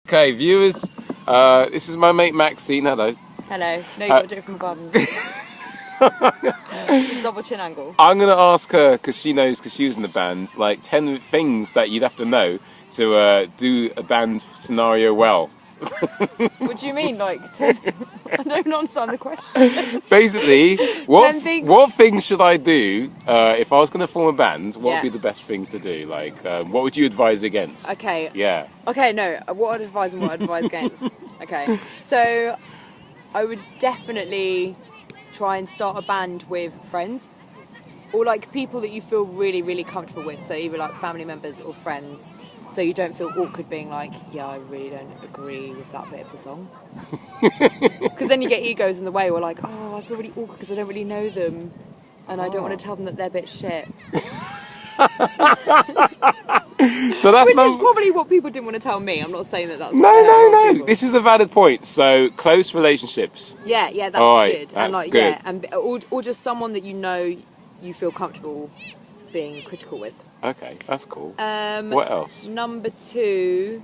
Okay, viewers, this is my mate Maxine. Hello. Hello. No, you got to do it from above. Double chin angle. I'm going to ask her, because she knows, because she was in the band, like 10 things that you'd have to know to do a band scenario well. What do you mean, like 10? I don't understand the question. Basically, what things should I do if I was going to form a band? What would be the best things to do? Like, what would you advise against? Okay. Yeah. Okay, no. What I'd advise and what I'd advise against. Okay. So, I would definitely try and start a band with friends. Or like people that you feel really, really comfortable with. So either like family members or friends. So you don't feel awkward being like, yeah, I really don't agree with that bit of the song. Because then you get egos in the way. Or like, oh, I feel really awkward because I don't really know them. And I don't want to tell them that they're a bit shit. So that's Which is probably what people didn't want to tell me. I'm not saying that that's... No. This is a valid point. So, close relationships. Yeah, that's good. That's and like, good. Yeah, and or just someone that you know you feel comfortable being critical with. Okay, that's cool. What else? Number 2,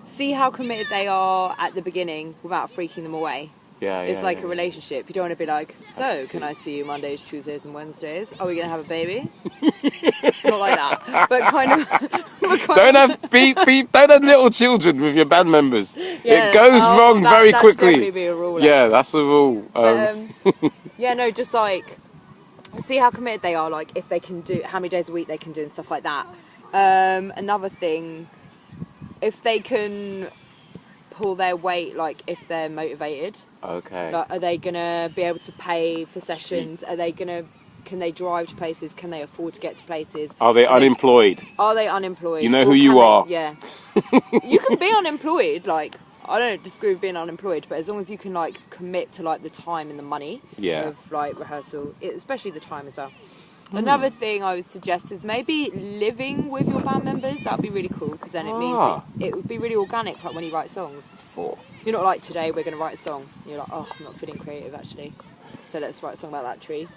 see how committed they are at the beginning without freaking them away. It's like a relationship. You don't want to be like, so, can I see you Mondays, Tuesdays and Wednesdays? Are we going to have a baby? Not like that. But kind of... Don't have little children with your band members. Yeah, it goes wrong very quickly. That should definitely be a rule. Yeah, that's a rule. Just like... see how committed they are, like if they can do how many days a week they can do and stuff like that. Another thing, if they can pull their weight, like if they're motivated. Okay. Like, are they gonna be able to pay for sessions? Can they drive to places? Can they afford to get to places? Are they unemployed? You know who you are. Yeah. You can be unemployed, like I don't disagree with being unemployed, but as long as you can like commit to like the time and the money of like rehearsal, especially the time as well. Another thing I would suggest is maybe living with your band members. That'd be really cool because then it means it would be really organic, like when you write songs. You're not like, today we're going to write a song. You're like, oh, I'm not feeling creative actually, so let's write a song about that tree.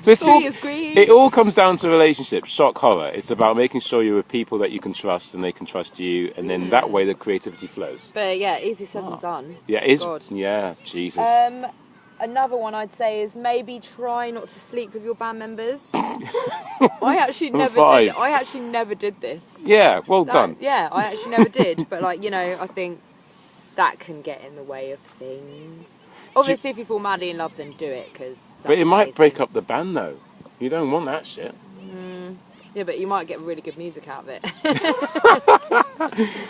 So green. It all comes down to relationships. Shock horror. It's about making sure you're with people that you can trust and they can trust you, and then that way the creativity flows. But yeah, easy said than done. Yeah, it is. God. Yeah, Jesus. Another one I'd say is maybe try not to sleep with your band members. I actually never did this. Yeah, well done. Yeah, I actually never did. But like, I think that can get in the way of things. Obviously, if you fall madly in love, then do it, because... But it might break up the band, though. You don't want that shit. Yeah, but you might get really good music out of it.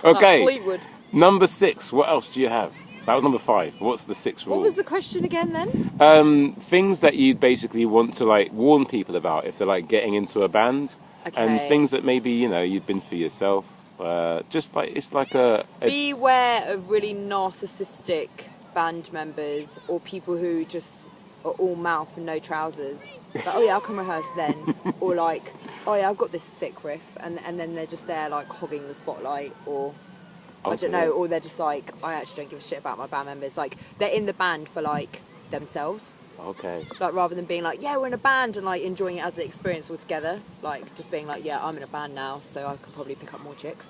Okay. Like Fleetwood. Number 6, what else do you have? That was number 5. What's the 6th rule? What was the question again, then? Things that you basically want to, like, warn people about if they're, like, getting into a band. Okay. And things that maybe, you've been for yourself. Just, like, it's like a... Beware of really narcissistic band members or people who just are all mouth and no trousers. Like, oh yeah, I'll come rehearse then. Or like, oh yeah, I've got this sick riff, and then they're just there like hogging the spotlight, or I don't know, or they're just like, I actually don't give a shit about my band members. Like, they're in the band for like themselves. Okay. Like, rather than being like, yeah, we're in a band, and like enjoying it as an experience altogether. Like, just being like, yeah, I'm in a band now, so I can probably pick up more chicks.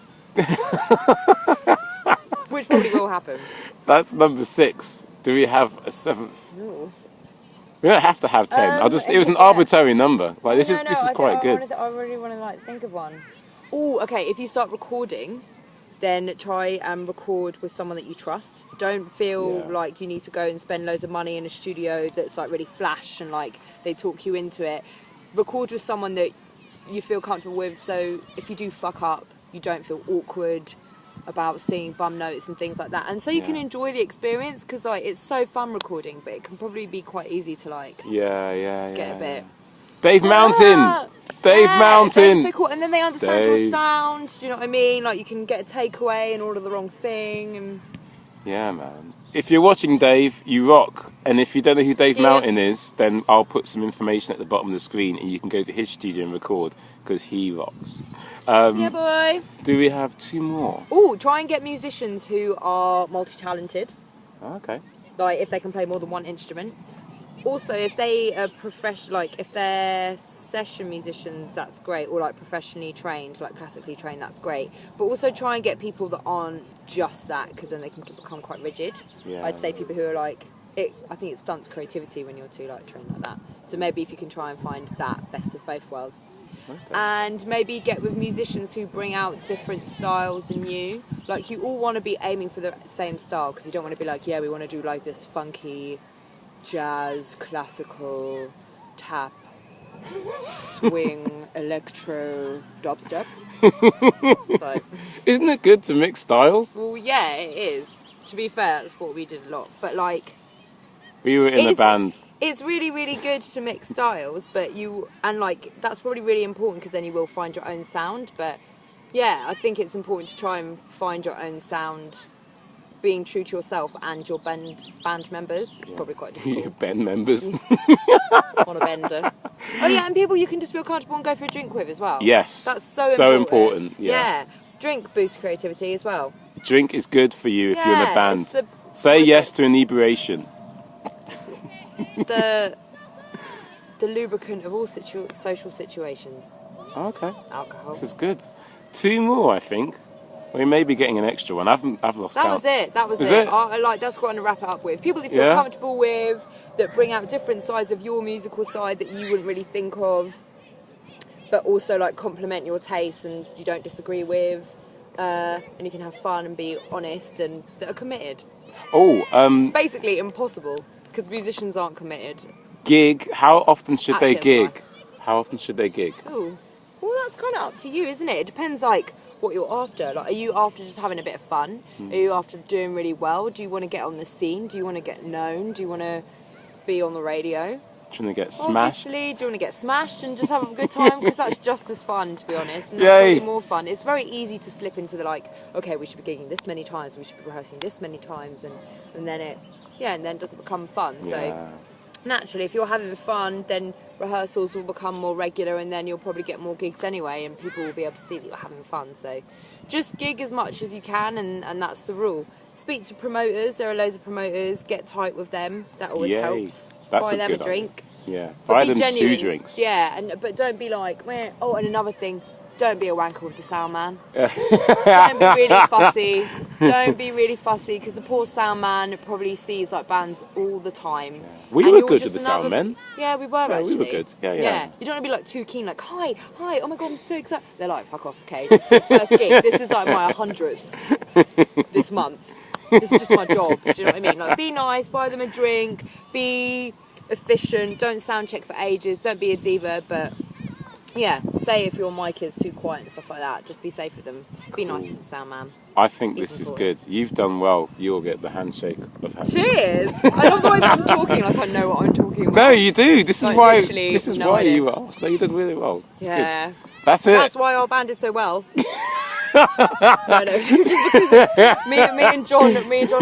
Which probably will happen. That's number 6. Do we have a 7th? Ooh. We don't have to have 10. It was an arbitrary number. Like, this is quite good. I really want to like think of one. Oh, okay. If you start recording, then try and record with someone that you trust. Don't feel like you need to go and spend loads of money in a studio that's like really flash and like they talk you into it. Record with someone that you feel comfortable with, so if you do fuck up, you don't feel awkward about singing bum notes and things like that, and so you can enjoy the experience, because like it's so fun recording, but it can probably be quite easy to like get a bit Dave Mountain. Dave's so cool, and then they understand your sound. Do you know what I mean? Like, you can get a takeaway and order the wrong thing, and yeah, man. If you're watching Dave, you rock. And if you don't know who Dave Mountain is, then I'll put some information at the bottom of the screen, and you can go to his studio and record, because he rocks. Yeah, boy. Do we have 2 more? Oh, try and get musicians who are multi-talented. Okay. Like, if they can play more than one instrument. also, if they are if they're session musicians, that's great, or like professionally trained, like classically trained, that's great. But also try and get people that aren't just that, because then they can become quite rigid. Yeah. I'd say people who are like, I think it stunts creativity when you're too like trained like that. So maybe if you can try and find that best of both worlds. Okay. And maybe get with musicians who bring out different styles in you. Like, you all want to be aiming for the same style, because you don't want to be like, yeah, we want to do like this funky jazz, classical, tap, swing, electro, dubstep. So, isn't it good to mix styles? well, yeah, it is. To be fair, that's what we did a lot. But like, We were in a band. it's really, really good to mix styles, but that's probably really important, because then you will find your own sound. But yeah, I think it's important to try and find your own sound, being true to yourself and your band members, which is probably quite difficult. Your band members. On a bender. Oh yeah, and people you can just feel comfortable and go for a drink with as well. Yes. That's so important. Yeah. Drink boosts creativity as well. Drink is good for you if you're in a band. It's the, Say yes to inebriation. the lubricant of all social situations. Okay. Alcohol. This is good. 2 more, I think. We may be getting an extra one. I've lost count. That was Is it. it? That's what I'm going to wrap it up with. People that you feel comfortable with, that bring out different sides of your musical side that you wouldn't really think of, but also like complement your taste and you don't disagree with, and you can have fun and be honest, and that are committed. Basically impossible, because musicians aren't committed. Gig. How often should they Actually, gig? How often should they gig? Oh, well, that's kind of up to you, isn't it? It depends, like, what you're after. Like, are you after just having a bit of fun? Are you after doing really well? Do you want to get on the scene? Do you want to get known? Do you want to be on the radio? Do you want to get smashed? Obviously, do you want to get smashed and just have a good time? Because that's just as fun, to be honest. And that's probably more fun. It's very easy to slip into the, like, okay, we should be gigging this many times, we should be rehearsing this many times, and then it doesn't become fun. Yeah. So naturally, if you're having fun, then rehearsals will become more regular, and then you'll probably get more gigs anyway, and people will be able to see that you're having fun. So just gig as much as you can, and that's the rule. Speak to promoters. There are loads of promoters. Get tight with them. That always helps. That's Buy them a drink. Idea. Yeah, But buy be them genuine. 2 drinks. Yeah, but don't be like, meh. Oh, and another thing, don't be a wanker with the sound man. Don't be really fussy. Don't be really fussy, because the poor sound man probably sees like bands all the time. We And were you're good just with the sound men. Yeah, we were Yeah, actually. we were good. Yeah. You don't want to be like too keen, like, hi, oh my god, I'm so excited. They're like, fuck off, okay. This is the first gig. This is like my 100th this month. This is just my job. Do you know what I mean? Like, be nice, buy them a drink, be efficient, don't sound check for ages, don't be a diva, but yeah, say if your mic is too quiet and stuff like that, just be safe with them. Be nice to the sound man. I think It's this is important. good. You've done well. You'll get the handshake of happiness. Cheers! I love the way that I'm talking like I know what I'm talking about. No, you do. This is Like, why. literally, This is no why idea. you asked. No, you did really well. It's Yeah. good. That's it. That's why our band did so well. No, just because me and John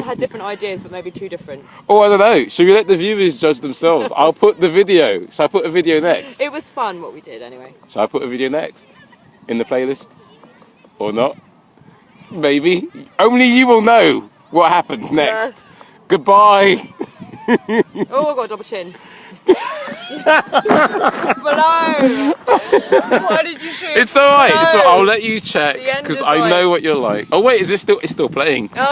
had different ideas, but maybe too different. Oh, I don't know. Should we let the viewers judge themselves? I'll put the video. Shall I put a video next? It was fun what we did anyway. Shall I put a video next? In the playlist? Or not? Maybe. Only you will know what happens next. Goodbye. Oh, I got a double chin. Below. Why did you shoot? It's alright. No. I'll let you check The end because is I like- know what you're like. Oh wait, it's still playing?